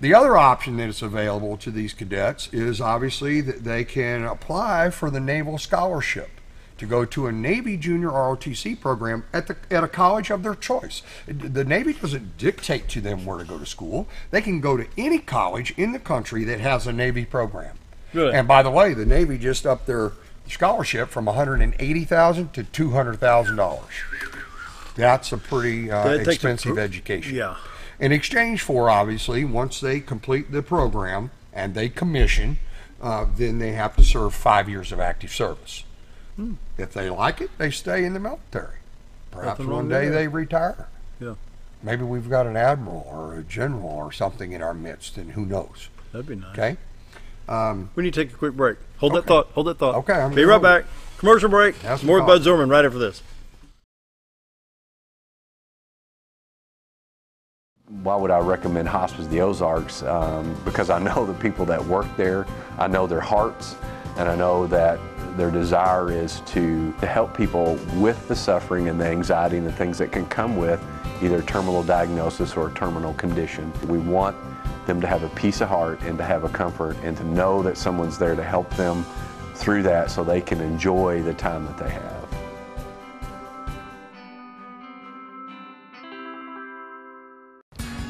The other option that is available to these cadets is obviously that they can apply for the Naval Scholarship to go to a Navy Junior ROTC program at a college of their choice. The Navy doesn't dictate to them where to go to school. They can go to any college in the country that has a Navy program. Really? And by the way, the Navy just upped their scholarship from $180,000 to $200,000. That's a pretty expensive education. Yeah. In exchange for, obviously, once they complete the program and they commission, then they have to serve 5 years of active service. If they like it, they stay in the military. Perhaps one day they retire. Yeah. Maybe we've got an admiral or a general or something in our midst, and who knows? That'd be nice. Okay. We need to take a quick break. Hold that thought. Hold that thought. Okay. Be right back. Commercial break. More with Bud Zorman right after this. Why would I recommend Hospice of the Ozarks? Because I know the people that work there, I know their hearts, and I know that their desire is to help people with the suffering and the anxiety and the things that can come with either terminal diagnosis or a terminal condition. We want them to have a peace of heart and to have a comfort and to know that someone's there to help them through that so they can enjoy the time that they have.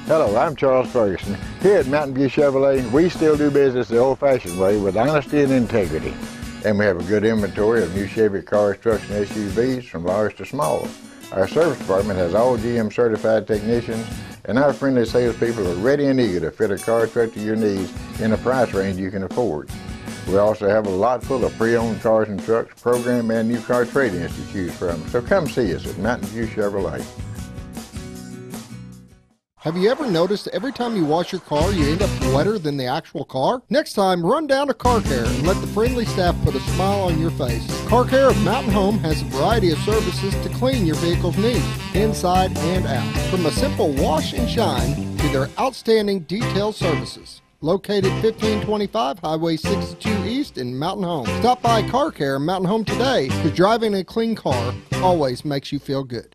Hello, I'm Charles Ferguson. Here at Mountain View Chevrolet, we still do business the old-fashioned way with honesty and integrity. And we have a good inventory of new Chevy cars, trucks, and SUVs from large to small. Our service department has all GM certified technicians, and our friendly salespeople are ready and eager to fit a car truck to your needs in a price range you can afford. We also have a lot full of pre-owned cars and trucks, program and new car trade-ins to choose from. So come see us at Mountain View Chevrolet. Have you ever noticed every time you wash your car, you end up wetter than the actual car? Next time, run down to Car Care and let the friendly staff put a smile on your face. Car Care of Mountain Home has a variety of services to clean your vehicle's needs, inside and out. From a simple wash and shine to their outstanding detailed services. Located 1525 Highway 62 East in Mountain Home. Stop by Car Care in Mountain Home today, because driving a clean car always makes you feel good.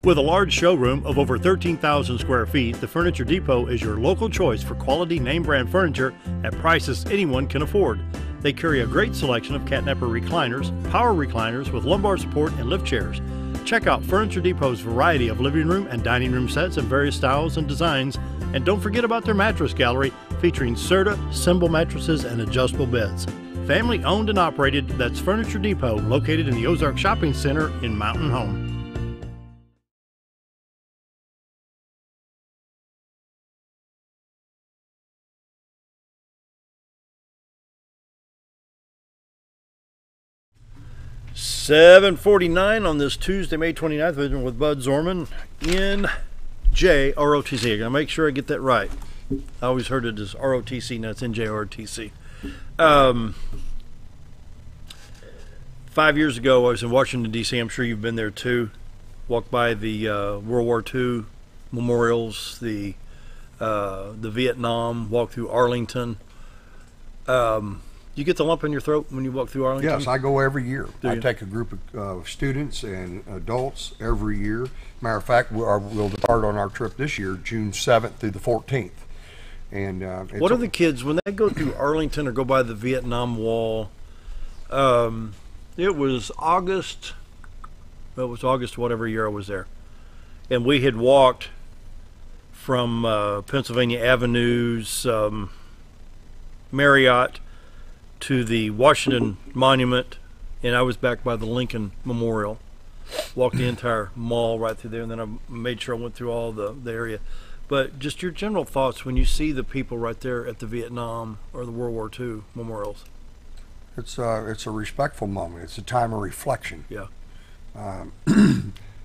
With a large showroom of over 13,000 square feet, the Furniture Depot is your local choice for quality name brand furniture at prices anyone can afford. They carry a great selection of catnapper recliners, power recliners with lumbar support and lift chairs. Check out Furniture Depot's variety of living room and dining room sets in various styles and designs. And don't forget about their mattress gallery featuring Serta, Symbol mattresses, and adjustable beds. Family owned and operated, that's Furniture Depot, located in the Ozark Shopping Center in Mountain Home. $7:49 on this Tuesday, May 29th, with Bud Zorman, NJROTC. I gotta make sure I get that right. I always heard it as ROTC, now it's NJROTC. 5 years ago, I was in Washington, D.C. I'm sure you've been there too. Walked by the World War II memorials, the Vietnam, walked through Arlington. You get the lump in your throat when you walk through Arlington? Yes, I go every year. Do I you? take a group of students and adults every year. Matter of fact, we'll depart on our trip this year, June 7th through the 14th. And what are the kids, when they go through Arlington or go by the Vietnam Wall, It was August. Well, it was August whatever year I was there, and we had walked from Pennsylvania Avenue's Marriott to the Washington Monument, and I was back by the Lincoln Memorial. Walked the entire mall right through there, and then I made sure I went through all the area. But just your general thoughts when you see the people right there at the Vietnam or the World War II memorials. It's a respectful moment. It's a time of reflection. Yeah.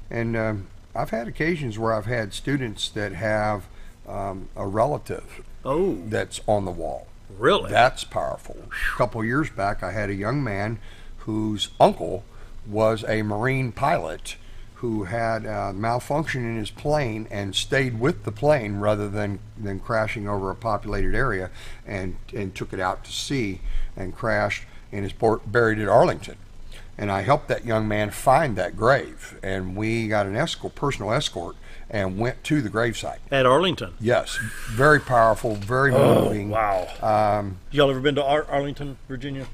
And I've had occasions where I've had students that have a relative that's on the wall. Really? That's powerful. A couple years back, I had a young man whose uncle was a Marine pilot who had malfunction in his plane and stayed with the plane rather than crashing over a populated area, and took it out to sea and crashed and is buried at Arlington. And I helped that young man find that grave, and we got an personal escort, and went to the gravesite. At Arlington? Yes. Very powerful, very moving. Wow. Y'all ever been to Arlington, Virginia?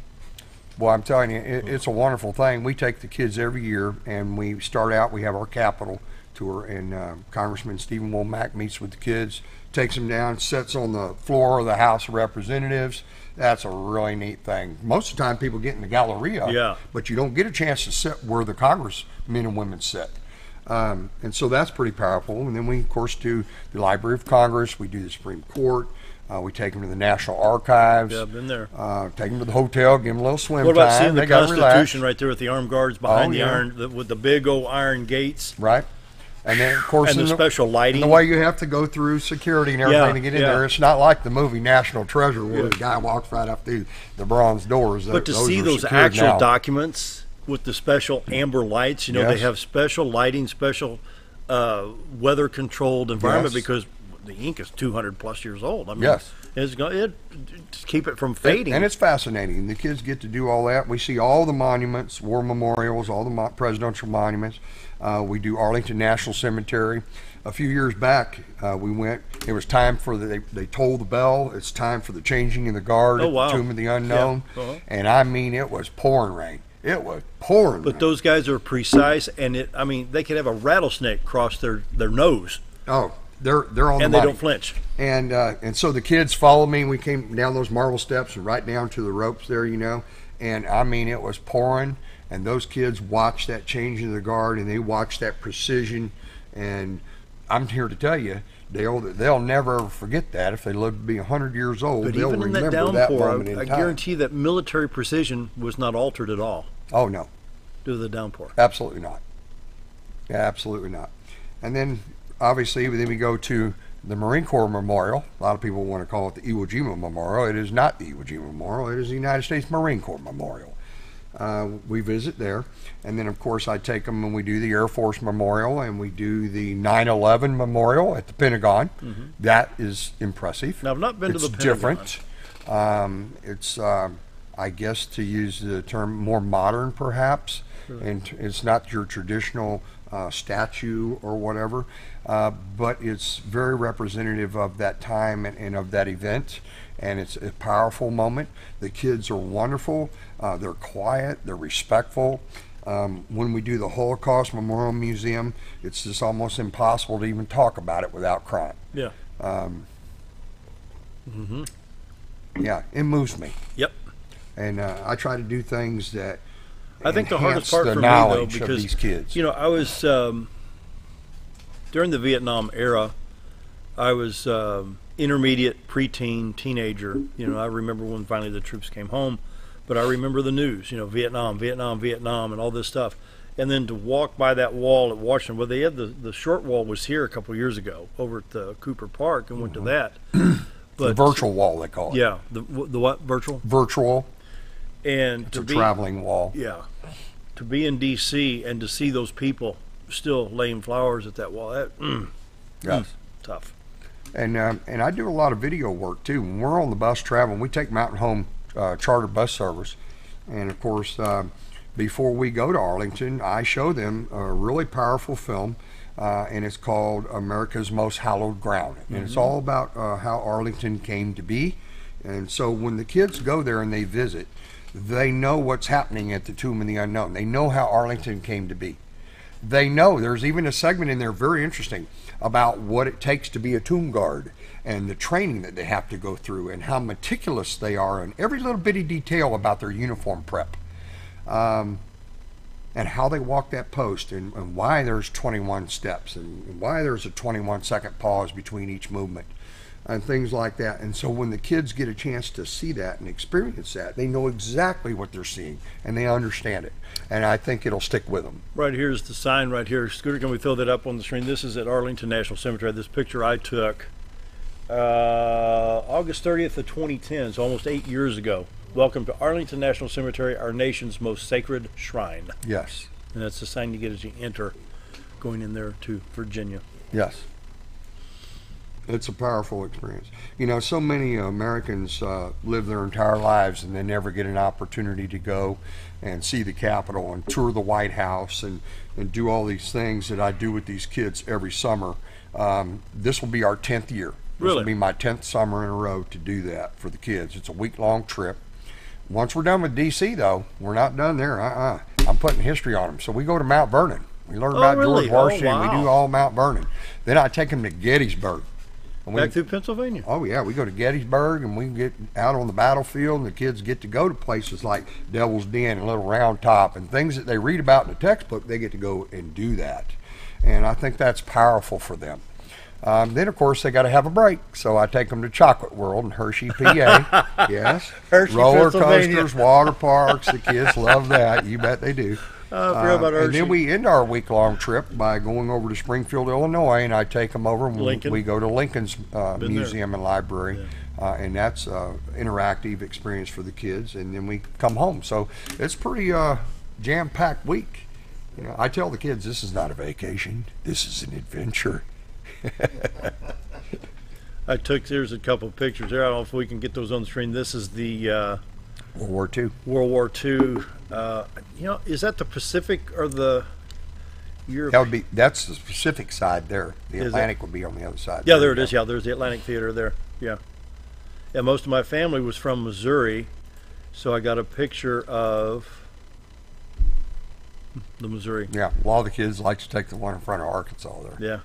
Well, I'm telling you, it's a wonderful thing. We take the kids every year, and we start out, we have our Capitol tour, and Congressman Stephen Womack meets with the kids, takes them down, sits on the floor of the House of Representatives. That's a really neat thing. Most of the time people get in the Galleria, but you don't get a chance to sit where the congressmen and women sit. And so that's pretty powerful. And then we, of course, do the Library of Congress. We do the Supreme Court. We take them to the National Archives. Yeah, I've been there. Take them to the hotel, give them a little swim time. What about seeing the They gotta Constitution relax. right there with the armed guards behind the iron, with the big old iron gates? Right. And then, of course, and the special lighting. And the way you have to go through security and everything to get in there. It's not like the movie National Treasure where the guy walks right up through the bronze doors. But to see those actual documents with the special amber lights, they have special lighting, special weather-controlled environment because the ink is 200 plus years old. I mean, it's going to keep it from fading. And it's fascinating. The kids get to do all that. We see all the monuments, war memorials, all the presidential monuments. We do Arlington National Cemetery. A few years back, we went. It was time for they tolled the bell. It's time for the changing of the guard at the Tomb of the Unknown. Yeah. And I mean, it was pouring rain. It was pouring. But those guys are precise, and they could have a rattlesnake cross their nose. Oh, they're on the money. And they don't flinch. And so the kids followed me. We came down those marble steps and right down to the ropes there, And I mean, it was pouring. And those kids watched that changing of the guard, and they watched that precision. And I'm here to tell you, they'll never ever forget that. If they live to be 100 years old, but they'll even in remember that that downpour, moment in time. I guarantee that military precision was not altered at all. Oh, no. Due to the downpour. Absolutely not. Yeah, absolutely not. And then, obviously, then we go to the Marine Corps Memorial. A lot of people want to call it the Iwo Jima Memorial. It is not the Iwo Jima Memorial. It is the United States Marine Corps Memorial. We visit there, and then of course I take them and we do the Air Force Memorial, and we do the 9/11 Memorial at the Pentagon. Mm-hmm. That is impressive. Now, I've not been to the Pentagon. It's different. It's I guess, to use the term, more modern perhaps, and it's not your traditional statue or whatever, but it's very representative of that time and of that event. And it's a powerful moment. The kids are wonderful. They're quiet. They're respectful. When we do the Holocaust Memorial Museum, it's just almost impossible to even talk about it without crying. Yeah. Yeah, it moves me. Yep. And I try to do things that I think the hardest part the for me, knowledge though, because of these kids. I was during the Vietnam era. I was intermediate, preteen, teenager. I remember when finally the troops came home, but I remember the news. Vietnam, and all this stuff. And then to walk by that wall at Washington, well, they had the short wall was here a couple of years ago over at Cooper Park, and went to that. But the virtual wall, they call it. Yeah, the what virtual? Virtual. And it's a traveling wall. Yeah, to be in D.C. and to see those people still laying flowers at that wall, tough. And I do a lot of video work too. When we're on the bus traveling, we take Mountain Home charter bus service, and of course, before we go to Arlington, I show them a really powerful film. And it's called America's Most Hallowed Ground. And it's all about how Arlington came to be. And so when the kids go there and they visit, They know what's happening at the Tomb of the Unknown. They know how Arlington came to be. They know there's even a segment in there very interesting about what it takes to be a tomb guard and the training that they have to go through and how meticulous they are in every little bitty detail about their uniform prep. And how they walk that post and why there's 21 steps and why there's a 21-second pause between each movement and things like that. And so when the kids get a chance to see that and experience that, they know exactly what they're seeing and they understand it. And I think it'll stick with them. Right here's the sign right here. Scooter, can we throw that up on the screen? This is at Arlington National Cemetery. This picture I took August 30th of 2010, so almost 8 years ago. Welcome to Arlington National Cemetery, our nation's most sacred shrine. Yes. And that's the sign you get as you enter, going in there to Virginia. Yes. It's a powerful experience. You know, so many Americans live their entire lives and they never get an opportunity to go and see the Capitol and tour the White House and do all these things that I do with these kids every summer. This will be our 10th year. This will be my 10th summer in a row to do that for the kids. It's a week-long trip. Once we're done with D.C., though, we're not done there. I'm putting history on them. So we go to Mount Vernon. We learn about George Washington. Oh, wow. We do all Mount Vernon. Then I take them to Gettysburg. Back through Pennsylvania. Oh, yeah. We go to Gettysburg, and we get out on the battlefield, and the kids get to go to places like Devil's Den and Little Round Top and things that they read about in the textbook. They get to go and do that. And I think that's powerful for them. Then, of course, they got to have a break. So I take them to Chocolate World in Hershey, PA. Yes. Hershey, roller coasters, water parks. The kids love that. You bet they do. I forgot about Hershey. And then we end our week-long trip by going over to Springfield, Illinois, and I take them over and we go to Lincoln's Museum and Library. Yeah. And that's an interactive experience for the kids. And then we come home. So it's a pretty jam-packed week. You know, I tell the kids, this is not a vacation. This is an adventure. There's a couple of pictures there. I don't know if we can get those on the screen. This is the World War II. World War II. You know, is that the Pacific or the Europe? That's the Pacific side there. The Atlantic would be on the other side. Yeah, there it is. Yeah, there's the Atlantic Theater there. Yeah. Yeah, most of my family was from Missouri, so I got a picture of the Missouri. Yeah, a lot of the kids like to take the one in front of Arkansas there. Yeah.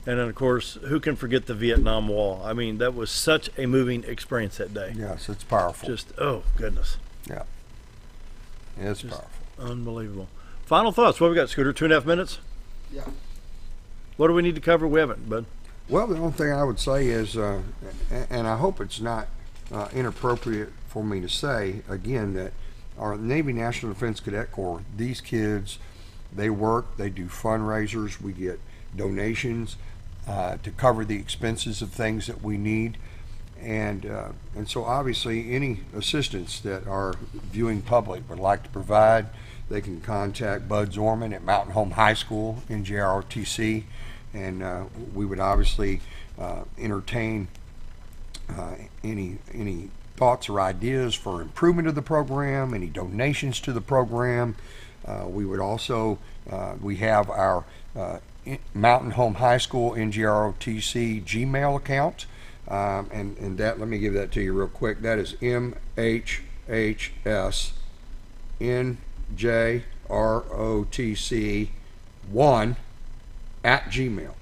And then, of course, who can forget the Vietnam Wall? I mean, that was such a moving experience that day. Yes, it's powerful. Just, oh, goodness. Yeah. It's powerful. Unbelievable. Final thoughts. What we got, Scooter? 2.5 minutes? Yeah. What do we need to cover? We haven't, bud. Well, the only thing I would say is, and I hope it's not inappropriate for me to say, again, that our Navy National Defense Cadet Corps, these kids, they work, they do fundraisers, we get donations to cover the expenses of things that we need, and so obviously any assistance that our viewing public would like to provide, they can contact Bud Zorman at Mountain Home High School, NJROTC, and we would obviously entertain any thoughts or ideas for improvement of the program, any donations to the program. We would also we have our Mountain Home High School NJROTC Gmail account, and that, let me give that to you real quick. That is MHHSNJROTC1@gmail.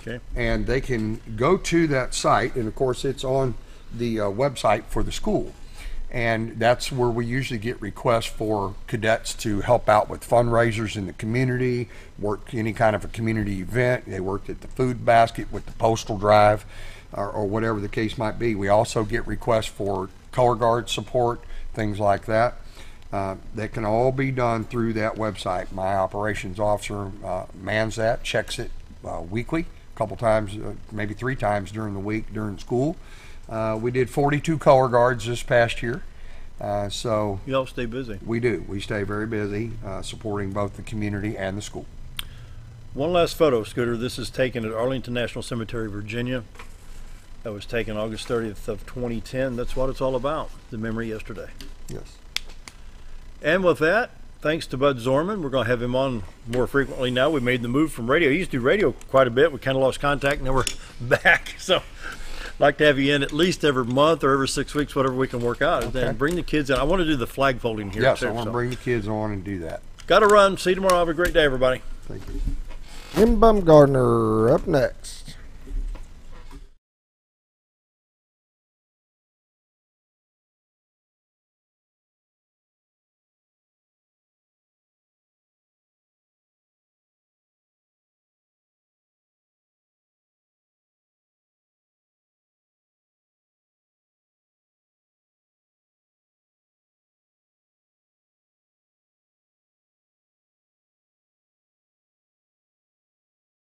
Okay. And they can go to that site, and of course it's on the website for the school. And that's where we usually get requests for cadets to help out with fundraisers in the community, work any kind of a community event. They worked at the food basket with the postal drive, or whatever the case might be. We also get requests for color guard support, things like that. That can all be done through that website. My operations officer mans that, checks it weekly, a couple times, maybe 3 times during the week during school. We did 42 color guards this past year. So you all stay busy. We do. We stay very busy supporting both the community and the school. One last photo, Scooter. This is taken at Arlington National Cemetery, Virginia. That was taken August 30th of 2010. That's what it's all about, the memory yesterday. Yes. And with that, thanks to Bud Zorman. We're going to have him on more frequently now. We made the move from radio. He used to do radio quite a bit. We kind of lost contact, and then we're back. So like to have you in at least every month or every 6 weeks, whatever we can work out. And then bring the kids in. I want to do the flag folding here. Yes, too, I want to so. bring the kids on and do that. Got to run. See you tomorrow. Have a great day, everybody. Thank you. Jim Bumgardner up next.